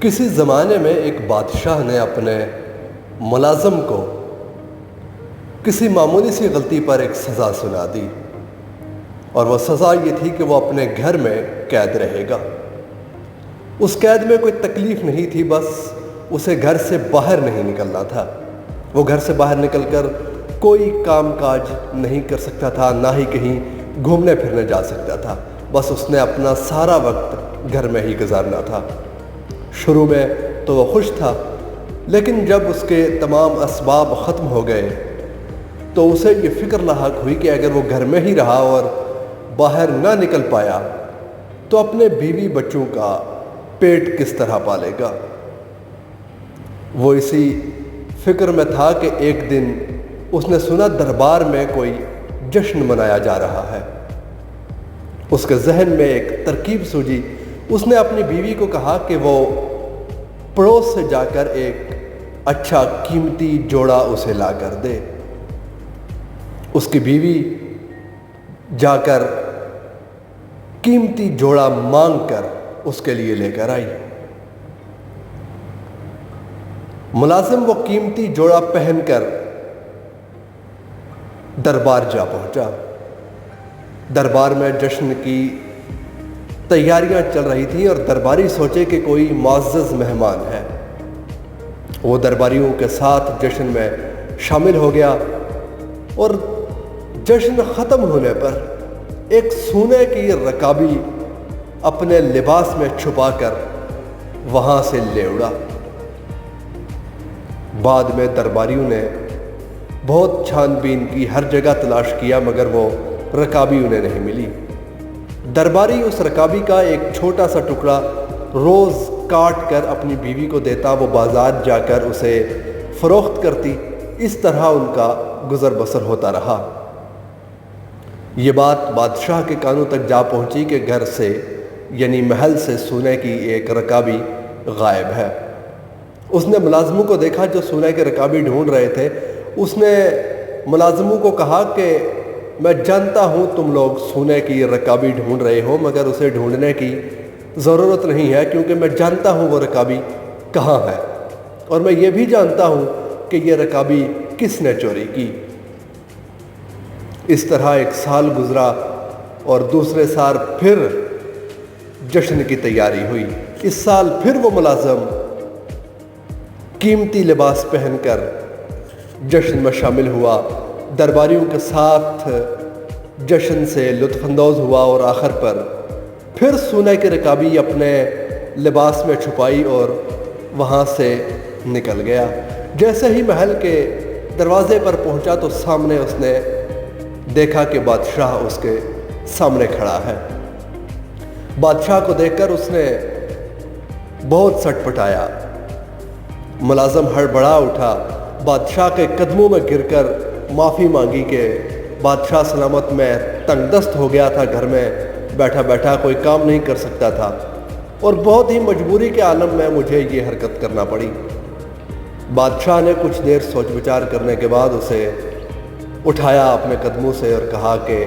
کسی زمانے میں ایک بادشاہ نے اپنے ملازم کو کسی معمولی سی غلطی پر ایک سزا سنا دی، اور وہ سزا یہ تھی کہ وہ اپنے گھر میں قید رہے گا۔ اس قید میں کوئی تکلیف نہیں تھی، بس اسے گھر سے باہر نہیں نکلنا تھا۔ وہ گھر سے باہر نکل کر کوئی کام کاج نہیں کر سکتا تھا، نہ ہی کہیں گھومنے پھرنے جا سکتا تھا۔ بس اس نے اپنا سارا وقت گھر میں ہی گزارنا تھا۔ شروع میں تو وہ خوش تھا، لیکن جب اس کے تمام اسباب ختم ہو گئے تو اسے یہ فکر لاحق ہوئی کہ اگر وہ گھر میں ہی رہا اور باہر نہ نکل پایا تو اپنے بیوی بچوں کا پیٹ کس طرح پالے گا۔ وہ اسی فکر میں تھا کہ ایک دن اس نے سنا دربار میں کوئی جشن منایا جا رہا ہے۔ اس کے ذہن میں ایک ترکیب سوجی۔ اس نے اپنی بیوی کو کہا کہ وہ پڑوس سے جا کر ایک اچھا قیمتی جوڑا اسے لا کر دے۔ اس کی بیوی جا کر قیمتی جوڑا مانگ کر اس کے لیے لے کر آئی۔ ملازم وہ قیمتی جوڑا پہن کر دربار جا پہنچا۔ دربار میں جشن کی تیاریاں چل رہی تھیں اور درباری سوچے کہ کوئی معزز مہمان ہے۔ وہ درباریوں کے ساتھ جشن میں شامل ہو گیا، اور جشن ختم ہونے پر ایک سونے کی رکابی اپنے لباس میں چھپا کر وہاں سے لے اڑا۔ بعد میں درباریوں نے بہت چھان بین کی، ہر جگہ تلاش کیا، مگر وہ رکابی انہیں نہیں ملی۔ درباری اس رکابی کا ایک چھوٹا سا ٹکڑا روز کاٹ کر اپنی بیوی کو دیتا، وہ بازار جا کر اسے فروخت کرتی۔ اس طرح ان کا گزر بسر ہوتا رہا۔ یہ بات بادشاہ کے کانوں تک جا پہنچی کہ گھر سے یعنی محل سے سونے کی ایک رکابی غائب ہے۔ اس نے ملازموں کو دیکھا جو سونے کے رکابی ڈھونڈ رہے تھے۔ اس نے ملازموں کو کہا کہ میں جانتا ہوں تم لوگ سونے کی رکابی ڈھونڈ رہے ہو، مگر اسے ڈھونڈنے کی ضرورت نہیں ہے، کیونکہ میں جانتا ہوں وہ رکابی کہاں ہے، اور میں یہ بھی جانتا ہوں کہ یہ رکابی کس نے چوری کی۔ اس طرح ایک سال گزرا اور دوسرے سال پھر جشن کی تیاری ہوئی۔ اس سال پھر وہ ملازم قیمتی لباس پہن کر جشن میں شامل ہوا، درباریوں کے ساتھ جشن سے لطف اندوز ہوا، اور آخر پر پھر سونے کی رکابی اپنے لباس میں چھپائی اور وہاں سے نکل گیا۔ جیسے ہی محل کے دروازے پر پہنچا تو سامنے اس نے دیکھا کہ بادشاہ اس کے سامنے کھڑا ہے۔ بادشاہ کو دیکھ کر اس نے بہت سٹ پٹایا۔ ملازم ہڑبڑا اٹھا، بادشاہ کے قدموں میں گر کر معافی مانگی کہ بادشاہ سلامت میں تنگ دست ہو گیا تھا، گھر میں بیٹھا بیٹھا کوئی کام نہیں کر سکتا تھا، اور بہت ہی مجبوری کے عالم میں مجھے یہ حرکت کرنا پڑی۔ بادشاہ نے کچھ دیر سوچ بچار کرنے کے بعد اسے اٹھایا اپنے قدموں سے اور کہا کہ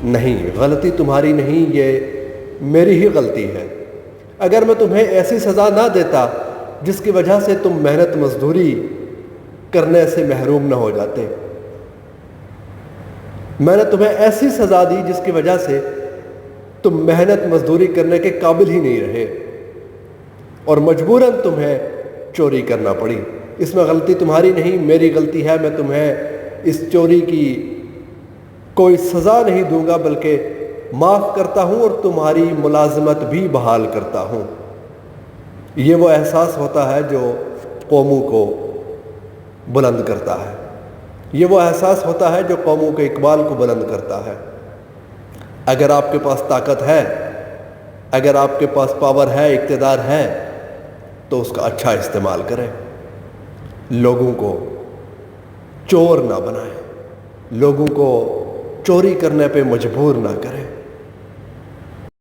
نہیں، غلطی تمہاری نہیں، یہ میری ہی غلطی ہے۔ اگر میں تمہیں ایسی سزا نہ دیتا جس کی وجہ سے تم محنت مزدوری کرنے سے محروم نہ ہو جاتے، میں نے تمہیں ایسی سزا دی جس کی وجہ سے تم محنت مزدوری کرنے کے قابل ہی نہیں رہے، اور مجبوراً تمہیں چوری کرنا پڑی۔ اس میں غلطی تمہاری نہیں، میری غلطی ہے۔ میں تمہیں اس چوری کی کوئی سزا نہیں دوں گا، بلکہ معاف کرتا ہوں اور تمہاری ملازمت بھی بحال کرتا ہوں۔ یہ وہ احساس ہوتا ہے جو قوموں کو بلند کرتا ہے۔ یہ وہ احساس ہوتا ہے جو قوموں کے اقبال کو بلند کرتا ہے۔ اگر آپ کے پاس طاقت ہے، اگر آپ کے پاس پاور ہے، اقتدار ہے، تو اس کا اچھا استعمال کریں۔ لوگوں کو چور نہ بنائیں، لوگوں کو چوری کرنے پہ مجبور نہ کریں۔